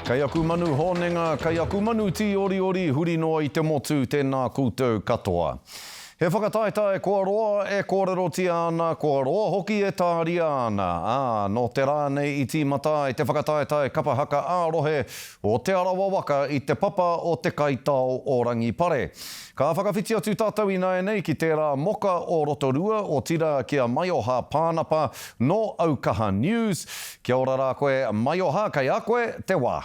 Kai aku manu honenga, kai aku manu ti ori ori, huri noa I te motu tēnā koutou katoa. He whakataetae kua roa e kōrerotia ana, kua roa hoki e tāria ana. No te rānei I tīmata I te whakataetae kapa haka ārohe o Te Arawa Waka I te papa o Te Kaitao o Rangipare. Ka whakawhiti atu tātou I nei ki tērā moka o Rotorua o tira kia Maioha Panapa no Aukaha News. Kia ora rā koe Maioha, kai a koe te wā.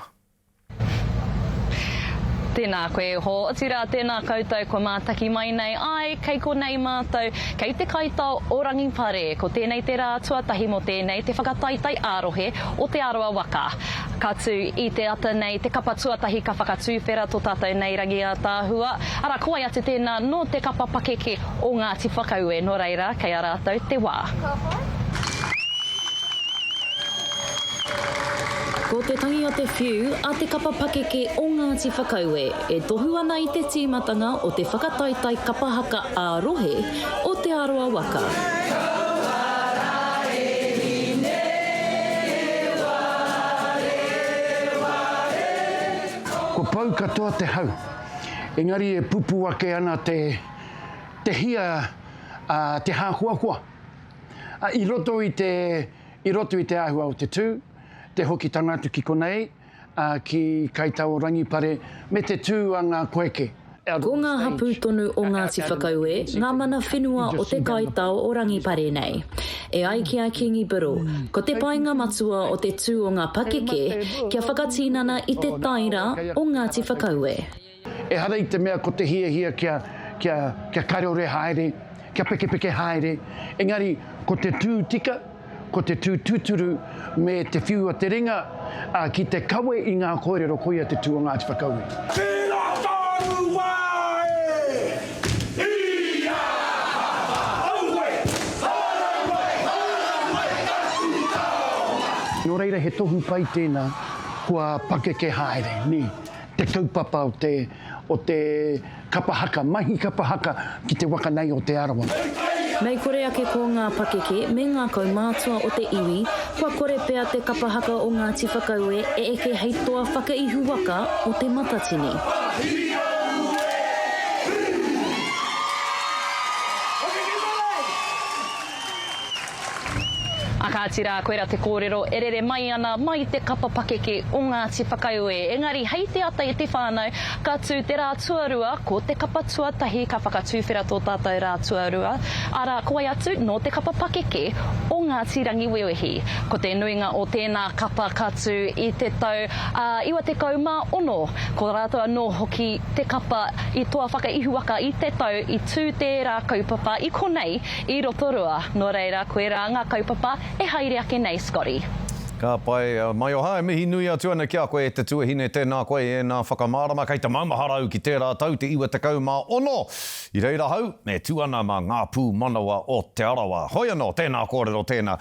Tēnā koe ho, tira tēnā koutou ko mātaki mai nei ai, kei ko nei mātou, kei Te Kaitao o Rangipare, ko tēnei te rā tuatahi mo tēnei te whakataitai ārohe o Te Arawa Waka. Ka tū I te ata nei te kapa tuatahi ka whakatūwhera tō tātou nei rangi a tāhua. Ara koai atu tēnā no te kapa pakeke o Ngāti Whakaue, no reira, kei a rātou te wā. Ko te tangi o te whiu a te kapa pakeke o Ngāti Whakaue e tohu ana I te tīmatanga o te whakataitai kapa haka ārohe o Te Arawa Waka. Ko pau katoa te hau, engari e pupu ake ana te hia te hāhuahua. I roto I te āhua o te tū, te hoki tangatu ki konei, ki Kaitao Rangipare, me te tū a ngā Koeke. Ko ngā hapu tonu o Ngāti Whakaue, ngā mana whenua o Te Kaitao o Rangipare nei. E ai ki a Kingi Biro, ko te painga matua o te tū o ngā pakeke, kia whakatīnana I te taira o Ngāti Whakaue. E hara I te mea ko te hia kia kareore haere, kia peke haere, engari ko te tū tika, ko te tū tūturu me te whiua te ringa ki te kawe I ngā kōrero koia te tū o Ngāti Whakaue. Nō reira he tohu pai tēnā kua pakeke haere, ni te kaupapa o te kapa haka, mahi kapa haka ki te waka nei o Te Arawa. Mei kore ake ko ngā pakeke me ngā kaumātua o te iwi, kua kore pea te kapa haka o Ngāti Whakaue e eke hei toa whakaihu waka o te matatini. Aka tira koera te kōrero e rere mai ana mai te kapa pakeke o Ngāti Whakaue. Engari, hei te ata I te whānau, ka tū te rā tuarua ko te kapa tuatahi ka whakatūwhera tō tātou rā tuarua. Ara, koai atu no te kapa pakeke o Ngāti Rangiwewehi. Ko te nuinga o tēnā kapa ka tū I te tau iwa te kauma ono. Ko rātua no hoki te kapa I toa whakaihu waka I te tau I tū tērā kaupapa I konei I Rotorua. No reira, koe rā ngā kaupapa e haere ake nei, Scotty. Ka pai, Maioha, e mihi nui atu ana kia koe te tuahine tēnā koe e nā whakamārama kei te maumaharau ki tērā tau te iwa te kauma ono. I reira hau, me tuana ma ngā pū manawa o Te Arawa. Hoi anō, tēnā kōrero tēnā.